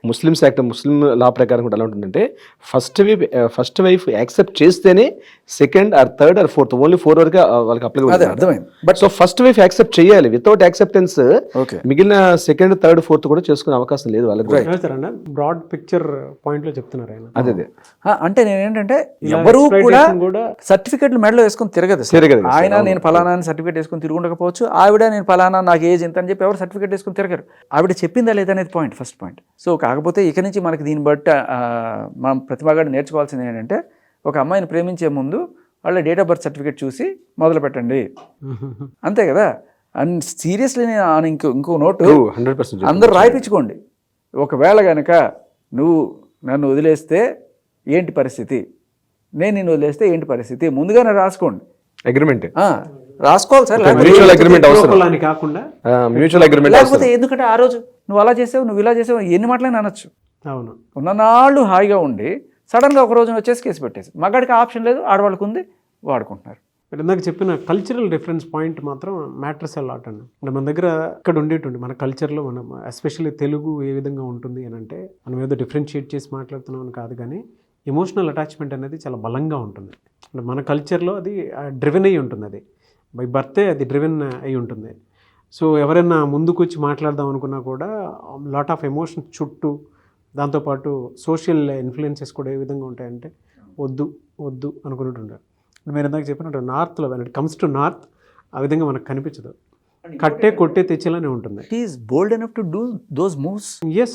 ముస్లిమ్స్ యాక్ట్, ముస్లిం లా ప్రకారం కూడా ఎలా ఉంటుందంటే ఫస్ట్ వైఫ్ యాక్సెప్ట్ చేస్తేనే second or third or fourth, only 4 వరకు వాళ్ళకి అప్లై అవుతుంది. అర్థమైంది. But so first wife accept చేయాలి, వితౌట్ యాక్సెప్టెన్స్ మిగిలిన సెకండ్ థర్డ్ ఫోర్త్ కూడా చేసుకునే అవకాశం లేదు వాళ్ళకి. బ్రాడ్ పిక్చర్ పాయింట్ లో చెప్తున్నారు ఆయన. అదే అంటే నేను ఏంటంటే ఎవరు కూడా సర్టిఫికెట్లు మెడలో వేసుకొని తిరగదు. ఆయన నేను ఫలానా సర్టిఫికేట్ వేసుకొని తిరుగుండకపోవచ్చు, ఆవిడ నేను ఫలానా నాకు ఏజ్ ఎంత అని చెప్పి ఎవరు సర్టిఫికేట్ వేసుకొని తిరగరు. ఆవిడ చెప్పిందా లేదనేది పాయింట్, ఫస్ట్ పాయింట్. సో కాకపోతే ఇక నుంచి మనకి దీన్ని బట్టి మనం ప్రతిభాగాడు నేర్చుకోవాల్సింది ఏంటంటే ఒక అమ్మాయిని ప్రేమించే ముందు వాళ్ళ డేట్ ఆఫ్ బర్త్ సర్టిఫికేట్ చూసి మొదలు పెట్టండి, అంతే కదా. అండ్ సీరియస్లీ ఇంకో నోటు 100% అందరూ రాయిపించుకోండి. ఒకవేళ కనుక నువ్వు నన్ను వదిలేస్తే ఏంటి పరిస్థితి, నేను నిన్ను వదిలేస్తే ఏంటి పరిస్థితి, ముందుగానే రాసుకోండి. అగ్రిమెంట్ రాసుకోవాలి సార్, మ్యూచువల్ అగ్రిమెంట్ అవసరం కాకుండా మ్యూచువల్ అగ్రిమెంట్. లేకపోతే ఎందుకంటే ఆ రోజు నువ్వు అలా చేసావు, నువ్వు ఇలా చేసావు, ఎన్ని మాటలైనా అనొచ్చు. అవును, ఉన్ననాళ్ళు హాయిగా ఉండి సడన్గా ఒక రోజున వచ్చేసి కేసు పెట్టేసి, మగాడికి ఆప్షన్ లేదు, ఆడవాళ్ళకు ఉంది, వాడుకుంటున్నారు. ఇందాక చెప్పిన కల్చరల్ డిఫరెన్స్ పాయింట్ మాత్రం మ్యాటర్స్ అ లాట్ అండి. అంటే మన దగ్గర ఇక్కడ ఉండేటువంటి మన కల్చర్లో మనం ఎస్పెషల్లీ తెలుగు ఏ విధంగా ఉంటుంది అని అంటే మనం ఏదో డిఫరెన్షియేట్ చేసి మాట్లాడుతున్నాం అని కాదు, కానీ ఎమోషనల్ అటాచ్మెంట్ అనేది చాలా బలంగా ఉంటుంది. అంటే మన కల్చర్లో అది డ్రివెన్ అయ్యి ఉంటుంది, అది బై బర్తే అది డ్రివెన్ అయి ఉంటుంది. సో ఎవరైనా ముందుకు వచ్చి మాట్లాడదాం అనుకున్నా కూడా లాట్ ఆఫ్ ఎమోషన్స్ చుట్టూ, దాంతోపాటు సోషల్ ఇన్ఫ్లుయెన్సెస్ కూడా ఏ విధంగా ఉంటాయంటే వద్దు వద్దు అనుకున్నట్టుంటారు. మీరు ఇందాక చెప్పినట్టు నార్త్లో వెన్ కమ్స్ టు నార్త్ ఆ విధంగా మనకు కనిపించదు, కట్టే కొట్టే తెచ్చేలానే ఉంటుంది. She is bold enough to do those moves. Yes.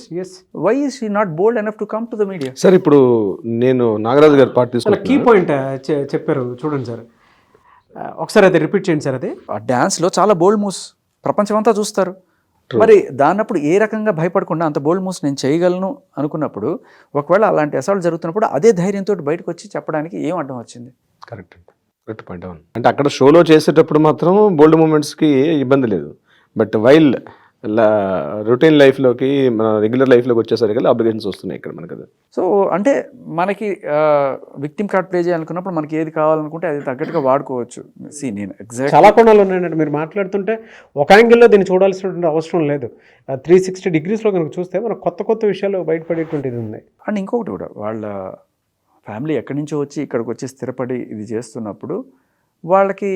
Why is she not bold enough to come to the media? Sir ఇప్పుడు నేను నాగరాజు గారు పార్ట్ తీసుకున్నా, కీ పాయింట్ చెప్పారు చూడండి సార్, ఒకసారి అయితే రిపీట్ చేయండి సార్. అది ఆ డ్యాన్స్లో చాలా బోల్డ్ మూవ్స్ ప్రపంచం అంతా చూస్తారు. మరి దాన్నప్పుడు ఏ రకంగా భయపడకుండా అంత బోల్డ్ మూవ్స్ నేను చేయగలను అనుకున్నప్పుడు, ఒకవేళ అలాంటి అసాల్ట్ జరుగుతున్నప్పుడు అదే ధైర్యంతో బయటకు వచ్చి చెప్పడానికి ఏం అడ్డం వచ్చింది? Correct point. అవును, అంటే అక్కడ షోలో చేసేటప్పుడు మాత్రం బోల్డ్ మూమెంట్స్కి ఇబ్బంది లేదు, బట్ వైల్ రొటీన్ లైఫ్లోకి మన రెగ్యులర్ లైఫ్లోకి వచ్చేసరికి అబ్లిగేషన్స్ వస్తున్నాయి ఇక్కడ మనకి. సో అంటే మనకి విక్టిమ్ కార్డ్ ప్లే చేయాలనుకున్నప్పుడు మనకి ఏది కావాలనుకుంటే అది తగ్గట్టుగా వాడుకోవచ్చు. నేను ఎగ్జాక్ట్ చాలా కోణాలు ఉన్నాయండి. మీరు మాట్లాడుతుంటే ఒక యాంగిల్లో దీన్ని చూడాల్సినటువంటి అవసరం లేదు, 360 degreesలో కనుక చూస్తే మనకు కొత్త విషయాలు బయటపడేటువంటిది ఉంది. అండ్ ఇంకొకటి కూడా, వాళ్ళ ఫ్యామిలీ ఎక్కడి నుంచో వచ్చి ఇక్కడికి వచ్చి స్థిరపడి ఇది చేస్తున్నప్పుడు వాళ్ళకి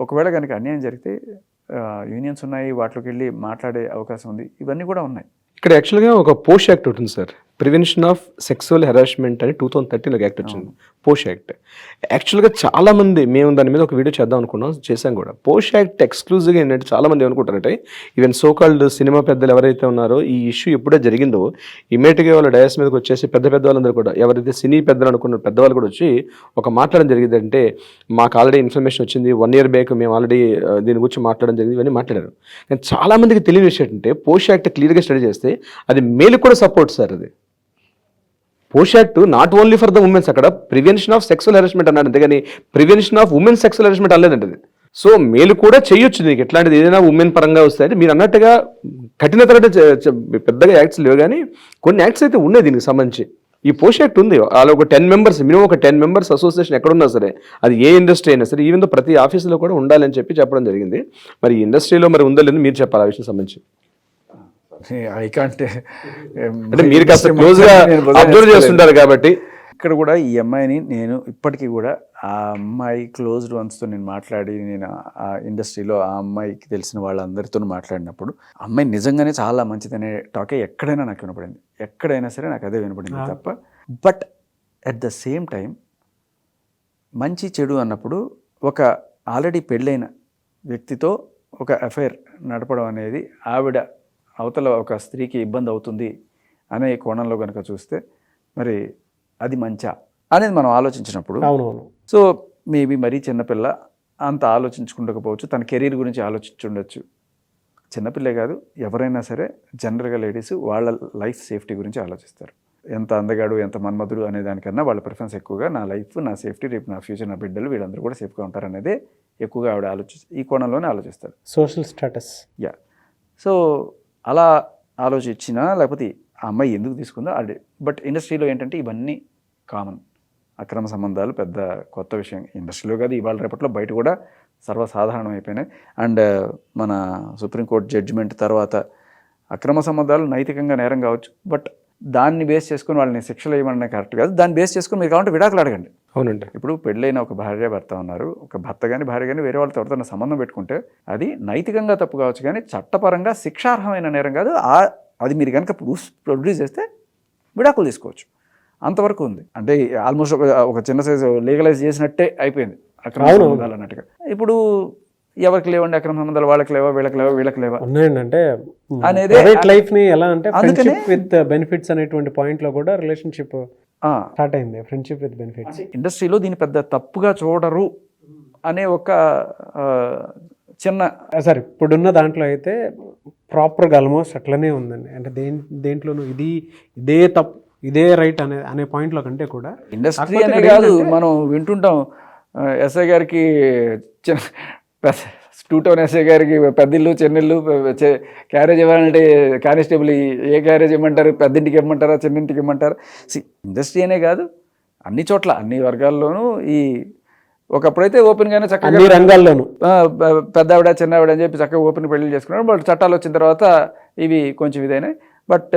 ఒకవేళ కనుక అన్యాయం జరిగితే యూనియన్స్ ఉన్నాయి, వాటిలోకి వెళ్ళి మాట్లాడే అవకాశం ఉంది, ఇవన్నీ కూడా ఉన్నాయి. ఇక్కడ యాక్చువల్గా ఒక పోష్ యాక్ట్ ఉంటుంది sir, prevention of sexual harassment అని 2013లో యాక్ట్ వచ్చింది, పోష్ యాక్ట్. యాక్చువల్గా చాలామంది మేము దాని మీద ఒక వీడియో చేద్దాం అనుకున్నాం, చేసాం కూడా. పోష్ యాక్ట్ ఎక్స్క్లూజివ్గా ఏంటంటే చాలామంది ఏమనుకుంటారంటే ఈవెన్ సోకాల్డ్ సినిమా పెద్దలు ఎవరైతే ఉన్నారో ఈ ఇష్యూ ఎప్పుడే జరిగిందో ఇమీడియట్గా వాళ్ళ డయాస్ మీదకి వచ్చేసి పెద్ద వాళ్ళందరూ కూడా, ఎవరైతే సినీ పెద్దలు అనుకున్న పెద్దవాళ్ళు కూడా వచ్చి ఒక మాట్లాడడం జరిగింది. అంటే మాకు ఆల్రెడీ ఇన్ఫర్మేషన్ వచ్చింది, 1 year బ్యాక్ మేము ఆల్రెడీ దీని గురించి మాట్లాడడం జరిగింది, ఇవన్నీ మాట్లాడారు. కానీ చాలామందికి తెలియని విషయం ఏంటంటే పోష్ యాక్ట్ క్లియర్గా స్టడీ చేస్తే అది మేలు కూడా సపోర్ట్ సార్. అది POSH act not only for the women's, అక్కడ ప్రివెన్షన్ ఆఫ్ సెక్సువల్ హెరాస్మెంట్ అన్నాడు, అంతేగాని prevention of women sexual harassment అనలేదండి అది. సో మేలు కూడా చేయొచ్చు నీకు ఎట్లాంటిది ఏదైనా ఉమెన్ పరంగా వస్తే. అంటే మీరు అన్నట్టుగా కఠినతర పెద్దగా యాక్ట్స్ లేవు, కానీ కొన్ని యాక్ట్స్ అయితే ఉన్నాయి దీనికి సంబంధించి. ఈ పోషాక్ ఉంది, అలా ఒక 10 మెంబర్స్ మినిమం, ఒక 10 మెంబర్స్ అసోసియేషన్ ఎక్కడున్నా సరే, అది ఏ ఇండస్ట్రీ అయినా సరే, ఈవెన్ ప్రతి ఆఫీసులో కూడా ఉండాలని చెప్పడం జరిగింది. మరి ఈ ఇండస్ట్రీలో మరి ఉందో లేదో మీరు చెప్పాలి ఆ విషయం సంబంధించి. ఐ కాంట్ అంటే మీరు కాస్త క్లోజ్ గా అబ్జర్వ్ చేస్తుంటారు కాబట్టి. ఇక్కడ కూడా ఈ అమ్మాయిని నేను ఇప్పటికీ కూడా ఆ అమ్మాయి క్లోజ్డ్ వన్స్తో నేను మాట్లాడి, నేను ఆ ఇండస్ట్రీలో ఆ అమ్మాయికి తెలిసిన వాళ్ళందరితో మాట్లాడినప్పుడు అమ్మాయి నిజంగానే చాలా మంచిదనే టాకే ఎక్కడైనా నాకు వినపడింది, ఎక్కడైనా సరే నాకు అదే వినపడింది తప్ప. But at the same time మంచి చెడు అన్నప్పుడు ఒక ఆల్రెడీ పెళ్ళైన వ్యక్తితో ఒక అఫైర్ నడపడం అనేది ఆవిడ అవతల ఒక స్త్రీకి ఇబ్బంది అవుతుంది అనే కోణంలో కనుక చూస్తే మరి అది మంచా అనేది మనం ఆలోచించినప్పుడు, అవునవును, సో మేబీ మరీ చిన్నపిల్ల అంత ఆలోచించుకుండకపోవచ్చు, తన కెరీర్ గురించి ఆలోచించుండొచ్చు. చిన్నపిల్లే కాదు, ఎవరైనా సరే జనరల్గా లేడీస్ వాళ్ళ లైఫ్ సేఫ్టీ గురించి ఆలోచిస్తారు. ఎంత అందగాడు ఎంత మన్మధుడు అనే దానికన్నా వాళ్ళ ప్రిఫరెన్స్ ఎక్కువగా నా లైఫ్, నా సేఫ్టీ, రేపు నా ఫ్యూచర్, నా బిడ్డలు వీళ్ళందరూ కూడా సేఫ్గా ఉంటారు అనేదే ఎక్కువగా ఆవిడ ఈ కోణంలోనే ఆలోచిస్తారు. Social status. యా, సో అలా ఆలోచించినా లేకపోతే ఆ అమ్మాయి ఎందుకు తీసుకుందో అది. బట్ ఇండస్ట్రీలో ఏంటంటే ఇవన్నీ కామన్. అక్రమ సంబంధాలు పెద్ద కొత్త విషయం ఇండస్ట్రీలో కాదు, ఇవాళ రేపట్లో బయట కూడా సర్వసాధారణం అయిపోయినాయి. అండ్ మన సుప్రీంకోర్టు జడ్జిమెంట్ తర్వాత అక్రమ సంబంధాలు నైతికంగా నేరం కావచ్చు, బట్ దాన్ని బేస్ చేసుకుని వాళ్ళని శిక్షలు వేయమనే కరెక్ట్ కాదు. దాన్ని బేస్ చేసుకుని మీరు కావాలంటే విడాకులు అడగండి. అవునండి. ఇప్పుడు పెళ్ళైన ఒక భార్య భర్త ఉన్నారు, ఒక భర్త కానీ భార్య కానీ వేరే వాళ్ళతో ఎవరితో సంబంధం పెట్టుకుంటే అది నైతికంగా తప్పు కావచ్చు, కానీ చట్టపరంగా శిక్షార్హమైన నేరం కాదు. అది మీరు కనుక ప్రొడ్యూస్ చేస్తే విడాకులు తీసుకోవచ్చు, అంతవరకు ఉంది. అంటే ఆల్మోస్ట్ ఒక చిన్న సైజు లీగలైజ్ చేసినట్టే అయిపోయింది అక్రమ సంబంధాలు అన్నట్టుగా. ఇప్పుడు ఎవరికి లేవండి అక్రమ సంబంధాలు, వాళ్ళకి లేవా, వీళ్ళకి లేవా ఉన్నాయండి. అంటే అనేది ప్రైవేట్ లైఫ్ ని ఎలా అంటే ఫ్రెండ్షిప్ విత్ బెనిఫిట్స్ అనేటువంటి పాయింట్ లో కూడా రిలేషన్షిప్ స్టార్ట్ అయింది. ఫ్రెండ్షిప్ విత్ బెనిఫిట్స్ ఇండస్ట్రీలో దీన్ని పెద్ద తప్పుగా చూడరు అనే ఒక చిన్న సార్ ఇప్పుడున్న దాంట్లో అయితే ప్రాపర్గా ఆల్మోస్ట్ అట్లనే ఉందండి. అంటే దేంట్లోనూ ఇదే తప్పు ఇదే రైట్ అనే పాయింట్లో కంటే కూడా ఇండస్ట్రీ అనే కాదు, మనం వింటుంటాం ఎస్ఐ గారికి టూటౌన్ ఎస్ఐ గారికి పెద్దిల్లు చెన్నెళ్ళు క్యారేజ్ ఇవ్వాలంటే కానిస్టేబుల్ ఏ క్యారేజ్ ఇవ్వమంటారు, పెద్దింటికి ఇవ్వమంటారా చిన్నింటికి ఇవ్వమంటారా. ఇండస్ట్రీ అనే కాదు అన్ని చోట్ల అన్ని వర్గాల్లోనూ ఈ ఒకప్పుడైతే ఓపెన్గానే చక్కగా రంగాల్లోనూ పెద్ద ఆవిడ చిన్న ఆవిడ అని చెప్పి చక్కగా ఓపెన్ పెళ్లి చేసుకున్నారు. బట్ చట్టాలు వచ్చిన తర్వాత ఇవి కొంచెం ఇదైనాయి. బట్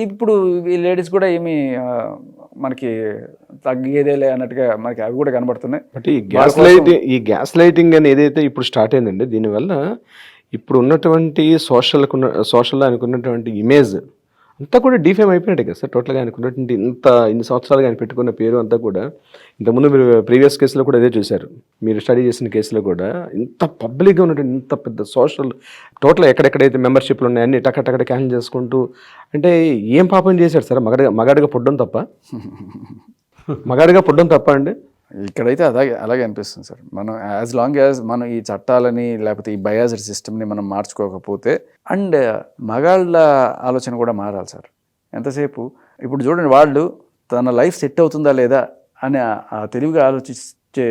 ఇప్పుడు ఈ లేడీస్ కూడా ఏమి మనకి తగ్గేదేలే అన్నట్టుగా మనకి అవి కూడా కనబడుతున్నాయి. బట్ ఈ గ్యాస్ లైటింగ్ అని ఏదైతే ఇప్పుడు స్టార్ట్ అయిందండి, దీనివల్ల ఇప్పుడు ఉన్నటువంటి సోషల్లో అనుకున్నటువంటి ఇమేజ్ అంతా కూడా డిఫేమ్ అయిపోయినట్టే కదా సార్. టోటల్గా అనుకున్నటువంటి ఇన్ని సంవత్సరాలుగా ఆయన పెట్టుకున్న పేరు అంతా కూడా, ఇంతకుముందు మీరు ప్రీవియస్ కేసులో కూడా అదే చూశారు, మీరు స్టడీ చేసిన కేసులో కూడా ఇంత పబ్లిక్గా ఉన్నటువంటి ఇంత పెద్ద సోషల్ టోటల్ ఎక్కడెక్కడైతే మెంబర్షిప్లు ఉన్నాయో అన్ని టక్కడ క్యాన్సిల్ చేసుకుంటూ, అంటే ఏం పాపం చేశాడు సార్? మగాడిగా పుట్టడం తప్ప? మగాడిగా పుట్టడం తప్ప అండి? ఇక్కడైతే అలాగే అనిపిస్తుంది సార్. మనం యాజ్ లాంగ్ యాజ్ మనం ఈ చట్టాలని లేకపోతే ఈ బయాస్డ్ సిస్టమ్ని మనం మార్చుకోకపోతే, అండ్ మగాళ్ళ ఆలోచన కూడా మారాలి సార్. ఎంతసేపు ఇప్పుడు చూడండి, వాళ్ళు తన లైఫ్ సెట్ అవుతుందా లేదా అని ఆ తెలివిగా ఆలోచించే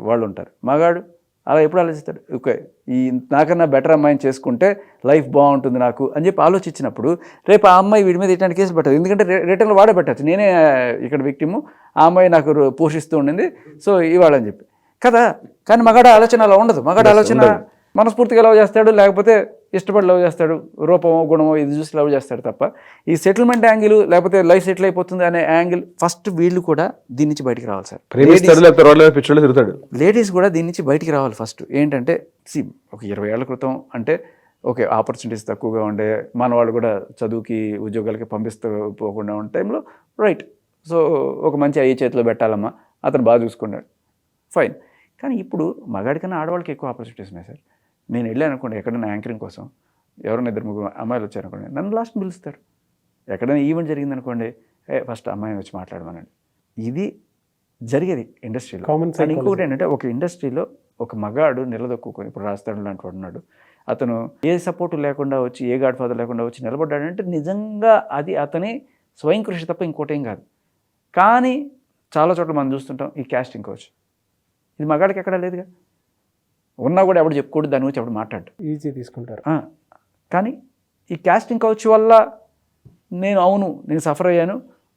వాళ్ళు ఉంటారు. మగాడు అలా ఎప్పుడు ఆలోచిస్తాడు, ఓకే ఈ నాకన్నా బెటర్ అమ్మాయిని చేసుకుంటే లైఫ్ బాగుంటుంది నాకు అని చెప్పి ఆలోచించినప్పుడు రేపు ఆ అమ్మాయి వీడి మీద ఇట్లాంటి కేసు పెట్టదు. ఎందుకంటే రిటర్న్లో వాడే పెట్టచ్చు, నేనే ఇక్కడ విక్టిము, ఆ అమ్మాయి నాకు పోషిస్తూ ఉండింది, సో ఇవాళని చెప్పి కదా. కానీ మగాడు ఆలోచన అలా ఉండదు. మగాడు ఆలోచన మనస్ఫూర్తిగా లవ్ చేస్తాడు, లేకపోతే ఇష్టపడి లవ్ చేస్తాడు, రూపమో గుణమో ఇది చూసి లవ్ చేస్తాడు తప్ప ఈ సెటిల్మెంట్ యాంగిల్ లేకపోతే లైఫ్ సెటిల్ అయిపోతుంది అనే యాంగిల్ ఫస్ట్ వీళ్ళు కూడా దీని నుంచి బయటికి రావాలి సార్. లేడీస్ కూడా దీని నుంచి బయటికి రావాలి ఫస్ట్. ఏంటంటే ఒక 20 ఏళ్ల క్రితం అంటే ఓకే ఆపర్చునిటీస్ తక్కువగా ఉండే, మన వాళ్ళు కూడా చదువుకి ఉద్యోగాలకి పంపిస్తూ పోకుండా ఉన్న టైంలో రైట్, సో ఒక మంచి అయ్యి చేతిలో పెట్టాలమ్మా, అతను బాగా చూసుకున్నాడు, ఫైన్. కానీ ఇప్పుడు మగాడికన్నా ఆడవాళ్ళకి ఎక్కువ ఆపర్చునిటీస్ ఉన్నాయి సార్. నేను వెళ్ళాను అనుకోండి ఎక్కడైనా యాంకరింగ్ కోసం, ఎవరైనా 2-3 అమ్మాయిలు వచ్చారనుకోండి, నన్ను లాస్ట్ పిలుస్తారు. ఎక్కడైనా ఈవెంట్ జరిగిందనుకోండి, ఫస్ట్ అమ్మాయిని వచ్చి మాట్లాడమనండి. ఇది జరిగేది ఇండస్ట్రీలో. అండ్ ఇంకొకటి ఏంటంటే ఒక ఇండస్ట్రీలో ఒక మగాడు నిలదొక్కుని, ఇప్పుడు రాస్తాడు లాంటి వాడు ఉన్నాడు, అతను ఏ సపోర్టు లేకుండా వచ్చి, ఏ గాడ్ ఫాదర్ లేకుండా వచ్చి నిలబడ్డాడంటే నిజంగా అది అతని స్వయం కృషి తప్ప ఇంకోటేం కాదు. కానీ చాలా చోట్ల మనం చూస్తుంటాం ఈ క్యాస్టింగ్ కౌచ్, ఇది మగాడికి ఎక్కడా లేదుగా, ఉన్నా కూడా ఎవడు చెప్పుకోడు, దాని గురించి ఎవడు మాట్లాడు, ఈజీ తీసుకుంటారు. కానీ ఈ క్యాస్టింగ్ కౌచ్ వల్ల నేను సఫర్ అయ్యాను,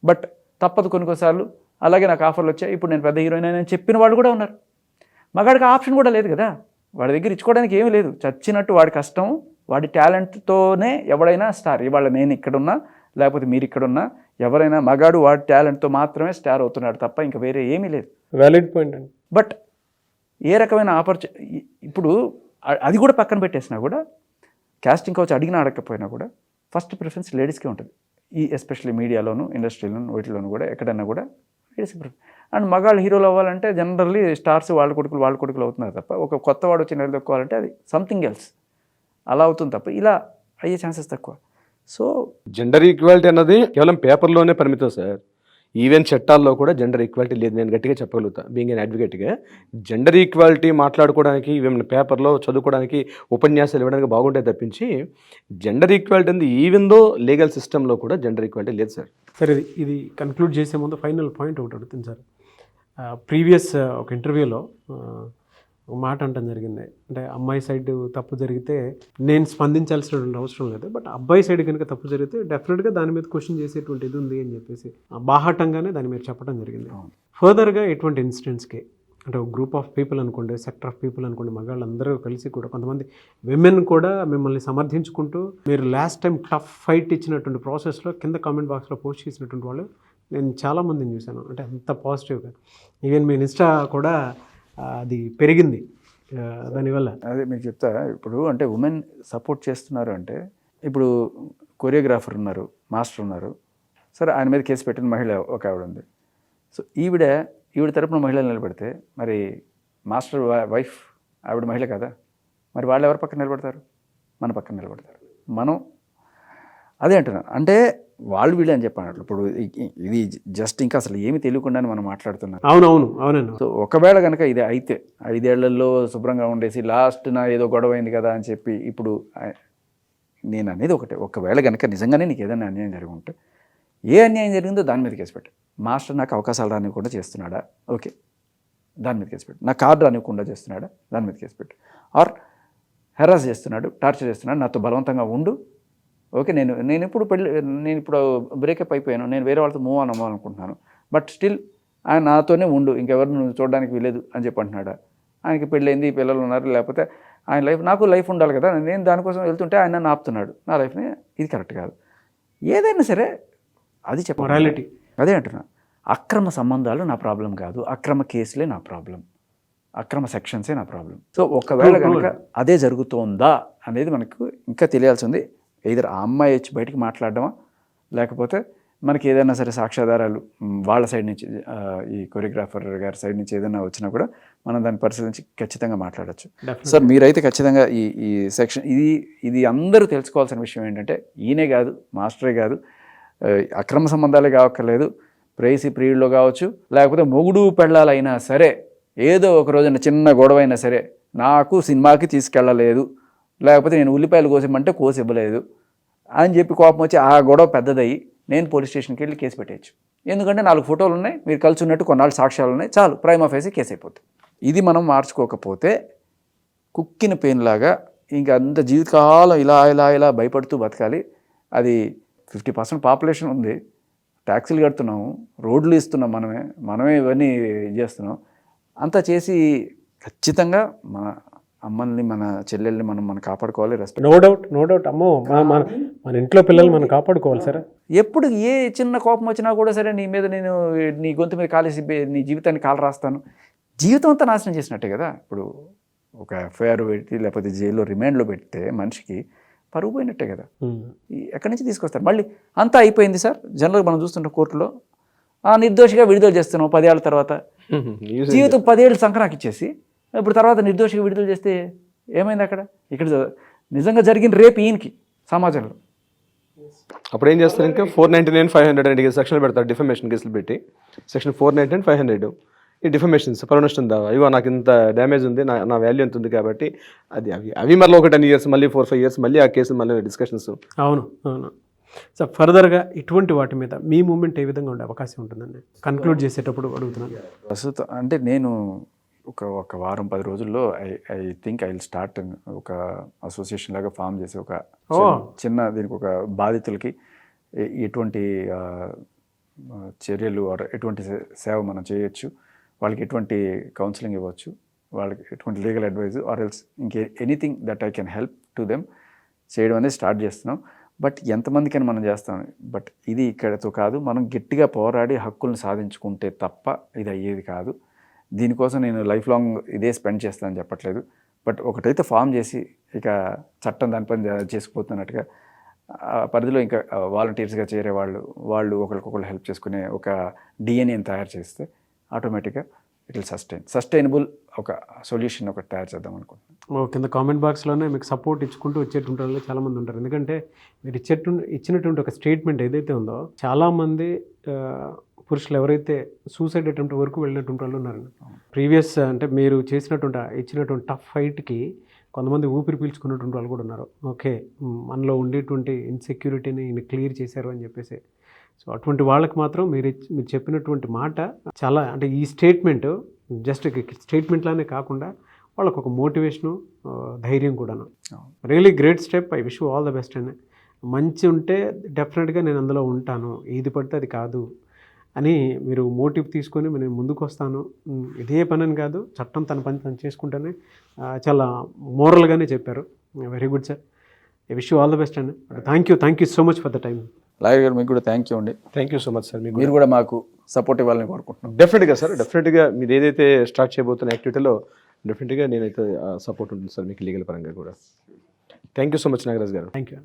బట్ తప్పదు కొన్నిసార్లు, అలాగే నాకు ఆఫర్లు వచ్చాయి, ఇప్పుడు నేను పెద్ద హీరోయిన్ అని చెప్పిన వాళ్ళు కూడా ఉన్నారు. మగాడికి ఆప్షన్ కూడా లేదు కదా, వాడి దగ్గర ఇచ్చుకోవడానికి ఏమీ లేదు, చచ్చినట్టు వాడి కష్టం, వాడి టాలెంట్తోనే ఎవడైనా స్టార్. ఇవాళ నేను ఇక్కడున్నా, లేకపోతే మీరు ఇక్కడున్నా, ఎవరైనా మగాడు వాడి టాలెంట్తో మాత్రమే స్టార్ అవుతున్నాడు తప్ప ఇంకా వేరే ఏమీ లేదు. వ్యాలిడ్ పాయింట్ అండి. బట్ ఏ రకమైన ఇప్పుడు అది కూడా పక్కన పెట్టేసినా కూడా, క్యాస్టింగ్ కౌచ్ అడిగినా అడగకపోయినా కూడా ఫస్ట్ ప్రిఫరెన్స్ లేడీస్కే ఉంటుంది. ఈ ఎస్పెషల్లీ మీడియాలోను, ఇండస్ట్రీలోను, వీటిలోను కూడా ఎక్కడైనా కూడా లేడీస్కి ప్రిఫరెన్స్. అండ్ మగాళ్ళు హీరోలు అవ్వాలంటే జనరల్లీ స్టార్స్ వాళ్ళ కొడుకులు అవుతున్నారు తప్ప, ఒక కొత్తవాడు వచ్చి నిలదొక్కోవాలంటే అది సంథింగ్ ఎల్స్ అలా అవుతుంది తప్ప ఇలా అయ్యే ఛాన్సెస్ తక్కువ. సో జెండర్ ఈక్వాలిటీ అన్నది కేవలం పేపర్లోనే పరిమితం సార్. ఈవెన్ చట్టాల్లో కూడా జెండర్ ఈక్వాలిటీ లేదు, నేను గట్టిగా చెప్పగలుగుతా బీయింగ్ అన్ అడ్వకేట్గా. జెండర్ ఈక్వాలిటీ మాట్లాడుకోవడానికి, ఈవెన్ పేపర్లో చదువుకోవడానికి, ఉపన్యాసాలు ఇవ్వడానికి బాగుంటాయి తప్పించి జెండర్ ఈక్వాలిటీ ఉంది ఈవెన్ దో లీగల్ సిస్టంలో కూడా జెండర్ ఈక్వాలిటీ లేదు సార్. సార్ ఇది కంక్లూడ్ చేసే ముందు ఫైనల్ పాయింట్ ఒకటి అడుగుతుంది సార్. ప్రీవియస్ ఒక ఇంటర్వ్యూలో ఒక మాట అనడం జరిగింది, అంటే అమ్మాయి సైడ్ తప్పు జరిగితే నేను స్పందించాల్సినటువంటి అవసరం లేదు, బట్ అబ్బాయి సైడ్ కనుక తప్పు జరిగితే డెఫినెట్గా దాని మీద క్వశ్చన్ చేసేటువంటి ఇది ఉంది అని చెప్పేసి బాహాటంగానే దాని మీద చెప్పడం జరిగింది. ఫర్దర్గా ఎటువంటి ఇన్సిడెంట్స్కి అంటే ఒక గ్రూప్ ఆఫ్ పీపుల్ అనుకోండి, సెక్టర్ ఆఫ్ పీపుల్ అనుకోండి, మగాళ్ళందరూ కలిసి కూడా కొంతమంది విమెన్ కూడా మిమ్మల్ని సమర్థించుకుంటూ మీరు లాస్ట్ టైం టఫ్ ఫైట్ ఇచ్చినటువంటి ప్రాసెస్లో కింద కామెంట్ బాక్స్లో పోస్ట్ చేసినటువంటి వాళ్ళు నేను చాలామందిని చూశాను. అంటే అంత పాజిటివ్గా ఈవెన్ మీ ఇన్స్టా కూడా అది పెరిగింది దానివల్ల. అదే మీకు చెప్తా, ఇప్పుడు అంటే ఉమెన్ సపోర్ట్ చేస్తున్నారు అంటే, ఇప్పుడు కొరియోగ్రాఫర్ ఉన్నారు, మాస్టర్ ఉన్నారు, సరే ఆయన మీద కేసు పెట్టిన మహిళ ఒక ఆవిడ ఉంది. సో ఈవిడ తరపున మహిళలు నిలబెడితే మరి మాస్టర్ వైఫ్ ఆవిడ మహిళ కదా, మరి వాళ్ళు ఎవరి పక్కన నిలబడతారు? మన పక్కన నిలబడతారు. మనం అదే అంటున్నాను, అంటే వాళ్ళు వీళ్ళు అని చెప్పాను. ఇప్పుడు ఇది జస్ట్ ఇంకా అసలు ఏమి తెలియకుండానే మనం మాట్లాడుతున్నాం. అవునండి. సో ఒకవేళ కనుక ఇది అయితే 5 ఏళ్లలో శుభ్రంగా ఉండేసి లాస్ట్ నా ఏదో గొడవ అయింది కదా అని చెప్పి, ఇప్పుడు నేను అనేది ఒకటే, ఒకవేళ కనుక నిజంగానే నీకు ఏదైనా అన్యాయం జరిగి ఉంటే, ఏ అన్యాయం జరిగిందో దాని మీద కేసు పెట్టు. మాస్టర్ నాకు అవకాశాలు రానివ్వకుండా చేస్తున్నాడా, ఓకే, దాని మీద కేసు పెట్టు. నా కార్డు రానివ్వకుండా చేస్తున్నాడా, దాని మీద కేసు పెట్టు. ఆర్ హెరాస్ చేస్తున్నాడు, టార్చర్ చేస్తున్నాడు, నాతో బలవంతంగా ఉండు, ఓకే, నేను ఇప్పుడు బ్రేకప్ అయిపోయాను, నేను వేరే వాళ్ళతో మూవ్ అవ్వాలనుకుంటున్నాను, బట్ స్టిల్ ఆయన నాతోనే ఉండు, ఇంకెవరిని నువ్వు చూడడానికి వీలేదు అని చెప్పి అంటున్నాడా? ఆయనకి పెళ్ళైంది, పిల్లలు ఉన్నారు, లేకపోతే ఆయన లైఫ్, నాకు లైఫ్ ఉండాలి కదా, నేను దానికోసం వెళ్తుంటే ఆయన నన్ను ఆపుతున్నాడు నా లైఫ్ని, ఇది కరెక్ట్ కాదు. ఏదైనా సరే అది చెప్పాలి. అదే అంటున్నా, అక్రమ సంబంధాలు నా ప్రాబ్లం కాదు, అక్రమ కేసులే నా ప్రాబ్లం, అక్రమ సెక్షన్సే నా ప్రాబ్లం. సో ఒకవేళ కనుక అదే జరుగుతోందా అనేది మనకు ఇంకా తెలియాల్సి ఉంది. either ఆ అమ్మాయి వచ్చి బయటికి మాట్లాడడమా, లేకపోతే మనకి ఏదైనా సరే సాక్ష్యాధారాలు వాళ్ళ సైడ్ నుంచి, ఈ కొరియోగ్రాఫర్ గారి సైడ్ నుంచి ఏదైనా వచ్చినా కూడా మనం దాన్ని పరిశీలించి ఖచ్చితంగా మాట్లాడచ్చు. సార్ మీరైతే ఖచ్చితంగా ఈ సెక్షన్ ఇది అందరూ తెలుసుకోవాల్సిన విషయం ఏంటంటే, ఈయనే కాదు, మాస్టరే కాదు, అక్రమ సంబంధాలే కావక్కర్లేదు, ప్రేయసి ప్రియుల్లో కావచ్చు, లేకపోతే మొగుడు పెళ్ళాలైనా సరే, ఏదో ఒక రోజున చిన్న గొడవ అయినా సరే, నాకు సినిమాకి తీసుకెళ్ళలేదు, లేకపోతే నేను ఉల్లిపాయలు కోసిమంటే కోసి ఇవ్వలేదు అని చెప్పి కోపం వచ్చి ఆ గొడవ పెద్దదయ్యి నేను పోలీస్ స్టేషన్కి వెళ్ళి కేసు పెట్టేయచ్చు. ఎందుకంటే 4 ఫోటోలు ఉన్నాయి, మీరు కలిసి ఉన్నట్టు కొన్నాళ్ళు సాక్ష్యాలు ఉన్నాయి, చాలు, ప్రైమా ఫేసి కేసు అయిపోతుంది. ఇది మనం మార్చుకోకపోతే కుక్కిన పెయిన్లాగా ఇంకా అంత జీవితకాలం ఇలా భయపడుతూ బతకాలి. అది 50% పాపులేషన్ ఉంది, ట్యాక్సీలు కడుతున్నాము, రోడ్లు ఇస్తున్నాం, మనమే ఇవన్నీ చేస్తున్నాం. అంతా చేసి ఖచ్చితంగా మన అమ్మల్ని, మన చెల్లెల్ని మనం కాపాడుకోవాలి. రెస్పెక్ట్. నో డౌట్ అమ్మో, మన ఇంట్లో పిల్లలు మనం కాపాడుకోవాలి సార్. ఎప్పుడు ఏ చిన్న కోపం వచ్చినా కూడా సరే నీ మీద నేను నీ గొంతు మీద కాలేసి నీ జీవితాన్ని కాలు రాస్తాను, జీవితం అంతా నాశనం చేసినట్టే కదా. ఇప్పుడు ఒక ఎఫ్ఐఆర్ పెట్టి లేకపోతే జైల్లో రిమాండ్లో పెడితే మనిషికి పరుగు పోయినట్టే కదా. ఎక్కడి నుంచి తీసుకొస్తారు? మళ్ళీ అంతా అయిపోయింది సార్. జనరల్గా మనం చూస్తుంటాం కోర్టులో నిర్దోషిగా విడుదల చేస్తున్నాం 10 ఏళ్ళ తర్వాత, జీవితం 10 ఏళ్ళు సంక్రాంతికి ఇచ్చేసి ఇప్పుడు తర్వాత నిర్దోషిగా విడుదల చేస్తే ఏమైంది అక్కడ? ఇక్కడ నిజంగా జరిగిన రేపు ఈయనకి సమాజంలో అప్పుడు ఏం చేస్తారు, ఇంకా 499, 500 అంటే సెక్షన్లు పెడతారు, డిఫమేషన్ కేసులు పెట్టి సెక్షన్ 499, 500 ఈ డిఫమేషన్స్, పరమనష్టం దావా, ఇవో నాకు ఇంత డ్యామేజ్ ఉంది, నా వాల్యూ ఎంత ఉంది కాబట్టి అది అవి మళ్ళీ ఒక 10 years, మళ్ళీ 4-5 years మళ్ళీ ఆ కేసు మళ్ళీ డిస్కషన్స్. అవును. సో ఫర్దర్గా ఇటువంటి వాటి మీద మీ మూమెంట్ ఏ విధంగా ఉండే అవకాశం ఉంటుందండి కన్క్లూడ్ చేసేటప్పుడు అడుగుతున్నాను. ప్రస్తుతం అంటే నేను ఒక వారం 10 రోజుల్లో I think I will start ఒక అసోసియేషన్ లాగా ఫామ్ చేసి ఒక చిన్న దీనికి ఒక బాధితులకి ఎటువంటి చర్యలు ఎటువంటి సేవ మనం చేయొచ్చు, వాళ్ళకి ఎటువంటి కౌన్సిలింగ్ ఇవ్వచ్చు, వాళ్ళకి ఎటువంటి legal advice or else anything that I can help to them చేయడం అనేది స్టార్ట్ చేస్తున్నాం. బట్ ఎంతమందికైనా మనం చేస్తాం, బట్ ఇది ఇక్కడతో కాదు, మనం గట్టిగా పోరాడి హక్కులను సాధించుకుంటే తప్ప ఇది అయ్యేది కాదు. దీనికోసం నేను లైఫ్ లాంగ్ ఇదే స్పెండ్ చేస్తానని చెప్పట్లేదు. బట్ ఒకటైతే ఫామ్ చేసి ఇక చట్టం దాని పని చేసుకుపోతున్నట్టుగా పరిధిలో ఇంకా వాలంటీర్స్గా చేరే వాళ్ళు ఒకరికొకరు హెల్ప్ చేసుకునే ఒక డిఎన్ఏని తయారు చేస్తే ఆటోమేటిక్గా ఇట్ విల్ సస్టైనబుల్ ఒక సొల్యూషన్ ఒకటి తయారు చేద్దాం అనుకుంటున్నాను. కింద కామెంట్ బాక్స్లోనే మీకు సపోర్ట్ ఇచ్చుకుంటూ వచ్చేటువంటి వాళ్ళు చాలామంది ఉంటారు. ఎందుకంటే మీరు ఇచ్చినటువంటి ఒక స్టేట్మెంట్ ఏదైతే ఉందో చాలామంది పురుషులు ఎవరైతే సూసైడ్ అటెంప్ట్ వరకు వెళ్ళినటువంటి వాళ్ళు ఉన్నారండి. ప్రీవియస్ అంటే మీరు ఇచ్చినటువంటి టఫ్ ఫైట్కి కొంతమంది ఊపిరి పీల్చుకున్నటువంటి వాళ్ళు కూడా ఉన్నారు. ఓకే, మనలో ఉండేటువంటి ఇన్సెక్యూరిటీని క్లియర్ చేశారు అని చెప్పేసి. సో అటువంటి వాళ్ళకి మాత్రం మీరు చెప్పినటువంటి మాట చాలా, అంటే ఈ స్టేట్మెంట్ జస్ట్ స్టేట్మెంట్లానే కాకుండా వాళ్ళకు ఒక మోటివేషను, ధైర్యం కూడాను. Really great step. I wish you all the best అండి. మంచి ఉంటే డెఫినెట్గా నేను అందులో ఉంటాను, ఏది పడితే అది కాదు అని మీరు మోటివ్ తీసుకొని నేను ముందుకు వస్తాను, ఇదే పని అని కాదు, చట్టం తన పని తను చేసుకుంటేనే చాలా మోరల్గానే చెప్పారు. Very good sir. I wish you all the best అండి. Thank you so much for the time. Lawyer గారు మీకు కూడా థ్యాంక్ యూ అండి. Thank you so much sir. మీరు కూడా మాకు సపోర్ట్ ఇవ్వాలని కోరుకుంటున్నాం. డెఫినెట్గా సార్, డెఫినెట్గా మీరు ఏదైతే స్టార్ట్ చేయబోతున్న యాక్టివిటీలో డెఫినెట్గా నేనైతే సపోర్ట్ ఉంటుంది సార్ మీకు లీగల్ పరంగా కూడా. Thank you so much Nagaraj గారు. Thank you.